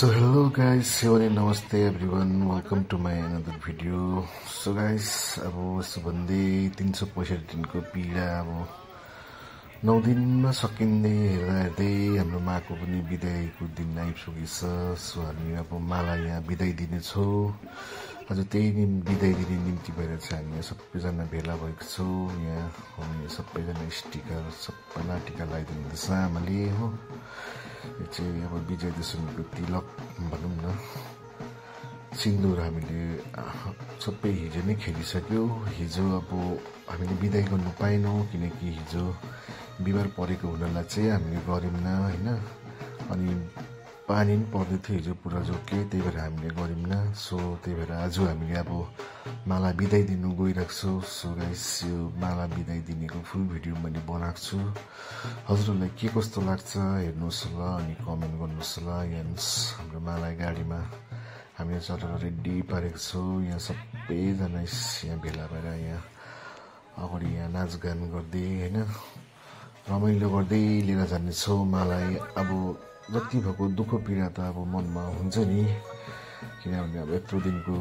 So hello guys, namaste everyone, welcome to my another video. So guys, अब यसो भन्दै 365 दिनको पीडा अब 9 दिनमा सकिँदै हेर्दै हाम्रो माको पनि बिदाईको दिन आइसकेछ। सो हामी अब मालाई यहाँ बिदाई दिनेछौँ। आज त्यही दिन बिदाई दिने निम्ति भएर चाहिँ हामी सबैजना भेला भएको छौँ। यहाँ हामी सबैजना स्टिकर सबैलाई टिका लगाइदिँदैछ आमाले हो। यो चाहिँ अब विजय दशमीको तिलक भनौँ न, सिन्दुर हामीले सबै हिजो नै खेलिसक्यो। हिजो अब हामीले बिदाई गर्नु पाएनौँ किनकि हिजो बिमार परेको हुनाले चाहिँ हामीले गरेनौँ होइन। अनि पानी पनि पर्दै थियो हिजो पुरा जोके, त्यही भएर हामीले गरेनौँ। सो त्यही भएर आज हामीले अब माला बिदाई दिनु गइरहेको छौँ। सो गाइस, यो माला बिदाई दिनेको फुल भिडियो मैले बनाएको छु। हजुरहरूलाई के कस्तो लाग्छ हेर्नुहोस् ल, अनि कमेन्ट गर्नुहोस् ल। यहाँ हाम्रो माला गाडीमा हामीले चढेर रेडी पारेको छौँ। यहाँ सबैजना यहाँ भेला भएर यहाँ अगाडि यहाँ नाचगान गर्दै होइन रमाइलो गर्दै लिएर जानेछौँ मालाई। अब जति भएको दुःख पीडा त अब मनमा हुन्छ नि, किनभने अब यत्रो दिनको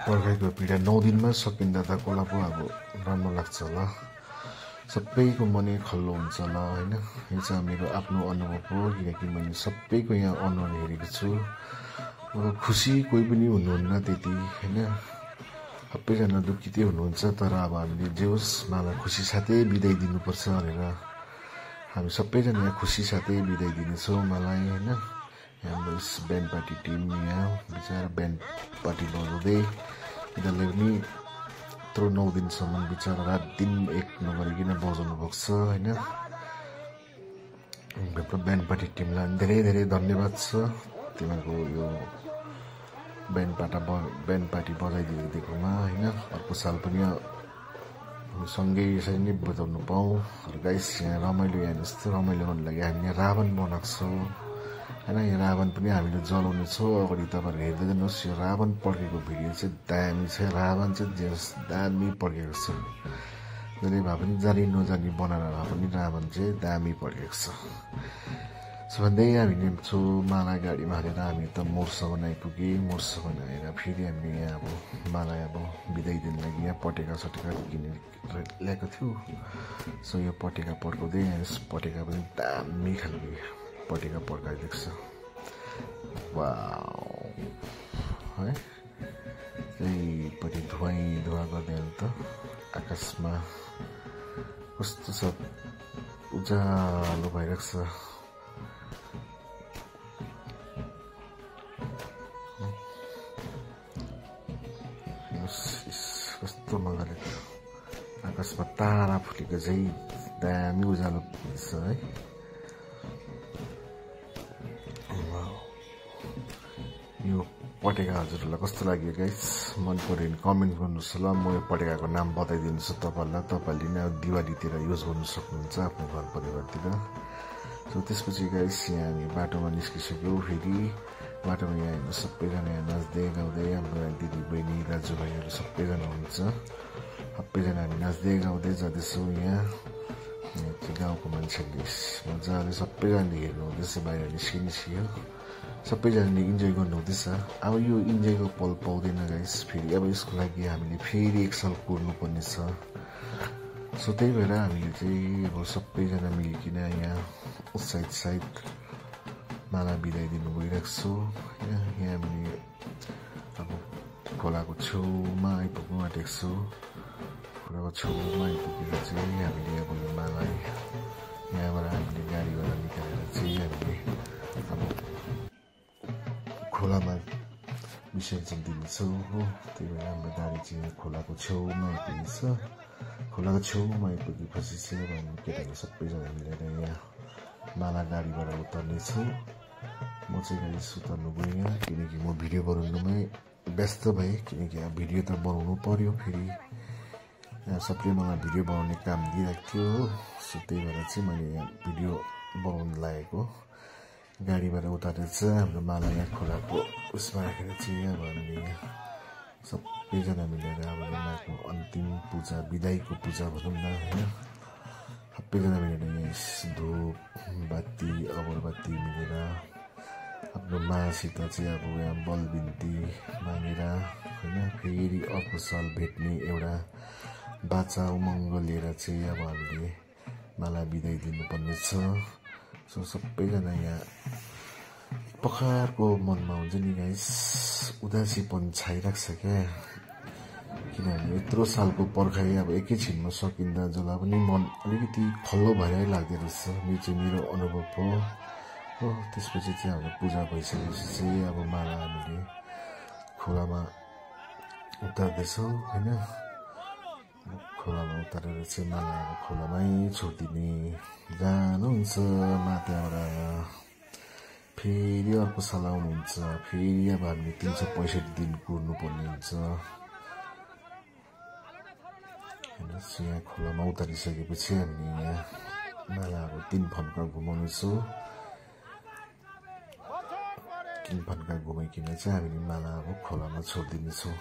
पर्खाइको पीडा 9 दिनमा सकिँदा त कसलाई पो अब राम्रो लाग्छ होला। सबैको मनै खल्लो हुन्छ होला होइन। यो चाहिँ मेरो आफ्नो अनुभव हो, किनकि मैले सबैको यहाँ अनुहार हेरेको छु। अब खुसी कोही पनि हुनुहुन्न त्यति होइन, सबैजना दुःखितै हुनुहुन्छ। तर अब हामीले जे होस् माला खुसी साथै बिदाई दिनुपर्छ भनेर हामी सबैजना यहाँ खुसी साथै बिदाई दिनेछौँ मलाई होइन। हाम्रो ब्यान्ड पार्टी टिम यहाँ बिचरा ब्यान्ड पार्टी बजाउँदै यिनीहरूले पनि यत्रो 9 दिनसम्म बिचरा रात दिन एक नगरिकन बजाउनु भएको छ होइन। हाम्रो ब्यान्ड पार्टी टिमलाई धेरै धेरै धन्यवाद छ। तिमीहरूको यो ब्यान्ड पार्टी बजाइदिएकोमा होइन। अर्को साल पनि सँगै यसरी नै बजाउनु पाऊँ। गाइस, यहाँ रमाइलो यहाँ जस्तो रमाइलो गर्नु लागि हामीले रावण बनाएको छौँ होइन। यो रावण पनि हामीले जलाउने छौँ। अगाडि तपाईँहरू हेर्दै जानुहोस्, यो रावण पड्केको भिडियो चाहिँ दामी छ। रावण चाहिँ जे दामी पड्केको छ। जसले भए पनि जानी नजानी बनाएर भए पनि रावण चाहिँ दामी पड्केको छ। सो भन्दै हामीले छौँ माला गाडीमा हालेर हामी त मोरसम्म आइपुग्यौँ। मोरसम्म आएर फेरि हामीले यहाँ अब मालाई अब बिदाई दिनु लागि यहाँ पटेका सटेका किनेर ल्याएको थियो। सो यो पटेका पड्काउँदै यहाँ पटेका पनि दामी खालको पटेका पड्काइदिएको छ। वाउ है, त्यहीपट्टि धुवा गर्दै त आकाशमा कस्तो छ उज्यालो भइरहेको छ। कस्तो मजाले आकाशमा तारा फुलेको चाहिँ दामी उज्यालो छ है। यो पटेका हजुरहरूलाई कस्तो लाग्यो गाइस, मन पऱ्यो भने कमेन्ट गर्नुहोस् ल। म यो पटेकाको नाम बताइदिन्छु तपाईँहरूलाई। तपाईँहरूले नै दिवालीतिर युज गर्नु सक्नुहुन्छ आफ्नो घर परिवारतिर। सो त्यसपछि गाइस यहाँ हामी बाटोमा निस्किसक्यौँ। फेरि बाटोमा यहाँ हेर्नु सबैजना यहाँ नाच्दै गाउँदै हाम्रो दिदी बहिनी दाजुभाइहरू सबैजना हुनुहुन्छ। सबैजना हामी नाच्दै गाउँदै जाँदैछौँ। यहाँ चाहिँ गाउँको मान्छेहरूले मजाले सबैजनाले हेर्नु हुँदैछ, बाहिर निस्कियो सबैजनाले इन्जोय गर्नु हुँदैछ। अब यो इन्जोयको पल पाउँदैन गाइस, फेरि अब यसको लागि हामीले फेरि एक साल कुर्नुपर्ने छ। सो त्यही भएर हामीले चाहिँ अब सबैजना मिलिकन यहाँ उत्साहित माला बिदाई दिनु गइरहेको छु। यहाँ हामीले अब खोलाको छेउमा आइपुग्नु आँटेको छु। खोलाको छेउमा आइपुगेर चाहिँ हामीले अब यो मालाई यहाँबाट हामीले गाडीबाट निकालेर चाहिँ हामीले अब खोलामा विसर्जन दिनेछौँ हो। त्यही भएर हाम्रो गाडी चाहिँ खोलाको छेउमा आइपुगेछ। खोलाको छेउमा आइपुगेपछि चाहिँ अब हामी केटाहरू सबैजना मिलेर यहाँ माला गाडीबाट उतर्नेछु। म चाहिँ गाडी उतर्नु गइनँ किनकि म भिडियो बनाउनुमै व्यस्त भएँ, किनकि अब भिडियो त बनाउनु पर्यो। फेरि सबले मलाई भिडियो बनाउने काम दिइरहेको थियो हो। सो त्यही भएर चाहिँ मैले यहाँ भिडियो बनाउनु लागेको। गाडीबाट उतारेर चाहिँ हाम्रो माला यहाँ खोलाको उसमा राखेर चाहिँ अब हामीले सबैजना मिलेर अब माको अन्तिम पूजा बिदाईको पूजा भनौँ न होइन। सबैजना मिलेर यहाँ धुप बाती अगरबत्ती मिलेर र मासित चाहिँ अब यहाँ बलबिन्ती मागेर होइन फेरि अर्को साल भेट्ने एउटा बाचा उमङ्ग लिएर चाहिँ अब हामीले माला बिदाई दिनुपर्ने छ। सो सबैजना यहाँ पखारको मनमा हुन्छ नि गाइस, उदासीपन छाइरहेको छ क्या, किनभने यत्रो सालको पर्खाइ अब एकैछिनमा सकिँदा जसलाई पनि मन अलिकति खल्लो भएर लाग्दो रहेछ। यो चाहिँ मेरो अनुभव हो। त्यसपछि चाहिँ हाम्रो पूजा भइसकेपछि चाहिँ अब माला हामीले खोलामा उतार्दैछौँ होइन। खोलामा उतारेर चाहिँ माला अब खोलामै छोडिदिने जानुहुन्छ त्यहाँबाट। फेरि अर्को साल आउनुहुन्छ, फेरि अब हामीले 365 दिन कुर्नुपर्ने हुन्छ होइन। यहाँ खोलामा उतारिसकेपछि हामीले यहाँ माला अब 3 फन्का घुमाउनेछौँ। 3 फन्का घुमाइकन चाहिँ हामीले माला अब खोलामा छोडिदिनेछौँ।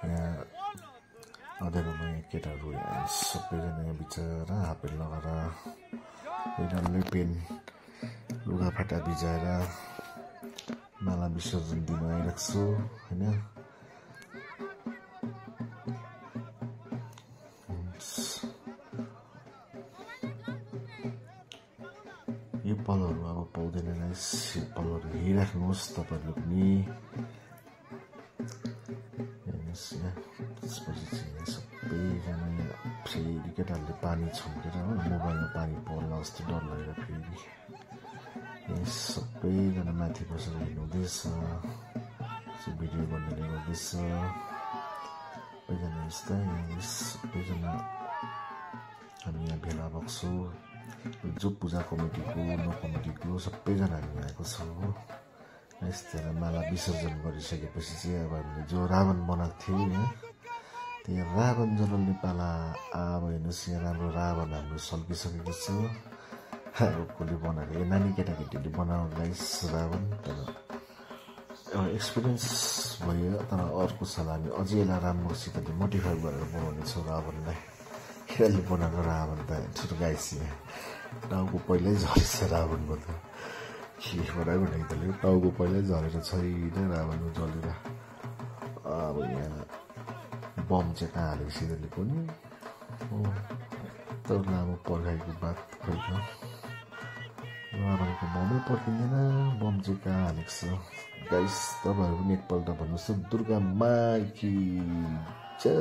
यहाँ अँध्यारोमा यहाँ केटाहरू यहाँ सबैजना यहाँ बिचरा हाफपेन्ट लगाएर डल्लै पेन लुगाफाटा भिजाएर माला विसर्जन दिन आइरहेको छु होइन। यो पलहरू अब पाउँदैन गाइस, यो पलहरू हेरिराख्नुहोस् तपाईँहरूले पनि। हेर्नुहोस् यहाँ त्यसपछि चाहिँ सबैजना फेरि केटाहरूले पानी छम्केर हो मोबाइलमा पानी पर्ला जस्तो डर लागेर फेरि यहाँ सबैजना माथि बसेर हिँड्नुहुँदैछ, भिडियो बनाउने गर्दैछ सबैजना। यस्ता सबैजना हामी यहाँ भेला भएको छौँ, जो पूजा कमिटीको न कमिटीको सबैजना हामी आएको छौँ हो। यस्तै माला विसर्जन गरिसकेपछि चाहिँ अब हामीले जो रावण बनाएको थियौँ यहाँ, त्यहाँ रावण जलाउने पाला अब हेर्नुहोस् यहाँ राम्रो रावण हाम्रो सल्किसकेको छ। अब कसले बनाएको यो नानी केटाकेटीले बनाएको गाइस रावण, तर एक्सपिरियन्स भयो। तर अर्को साल हामी अझै यसलाई राम्रोसितले मोडिफाई गरेर बनाउने छौँ रावणलाई। खेलले बनाएको रावण त ठुलो गाइस यहाँ टाउको पहिल्यै झरेछ रावणको त, के बनाएको भनेको त टाउको पहिल्यै झरेर छैन रावणको जलेर। अब यहाँ बम चाहिँ कहाँ हालेको सिधैले पनि हो, तर लामो पर्खाइको बात खै त रावणको बमै पर्खिँदैन, बम चाहिँ कहाँ हालेको छ गाइस। तपाईँहरू पनि एकपल्ट भन्नुहोस् त दुर्गा माइकी जय।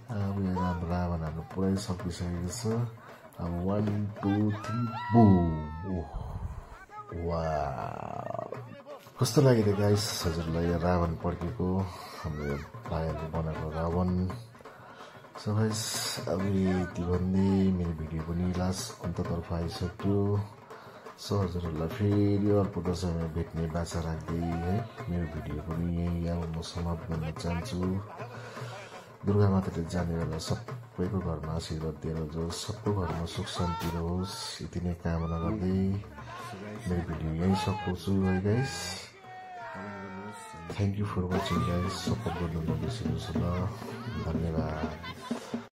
अब यहाँ रावण हाम्रो पुरै सकिसकेको छ। अब 1 2 3 बुम। वाह कस्तो लाग्यो त गाइस हजुरलाई यो रावण पड्केको, हाम्रो भाइहरूले बनाएको रावण। सो गाइस अब यति भन्दै मेरो भिडियो पनि लास्ट अन्ततर्फ आइसक्यो। सो हजुरहरूलाई फेरि अर्को दशैँमा भेट्ने बाचा राख्दै है मेरो भिडियो पनि यहीँ अब म समाप्त गर्न चाहन्छु। दुर्गा माताले जानेवाला सबैको घरमा आशीर्वाद दिएर जाओस्, सबको घरमा सुख शान्ति रहोस्, यति नै कामना गर्दै मेरो भिडियो यहीँ सघाउँछु है guys. Thank you for watching guys, support गर्नु नबिर्सिनुहोस् ल, धन्यवाद।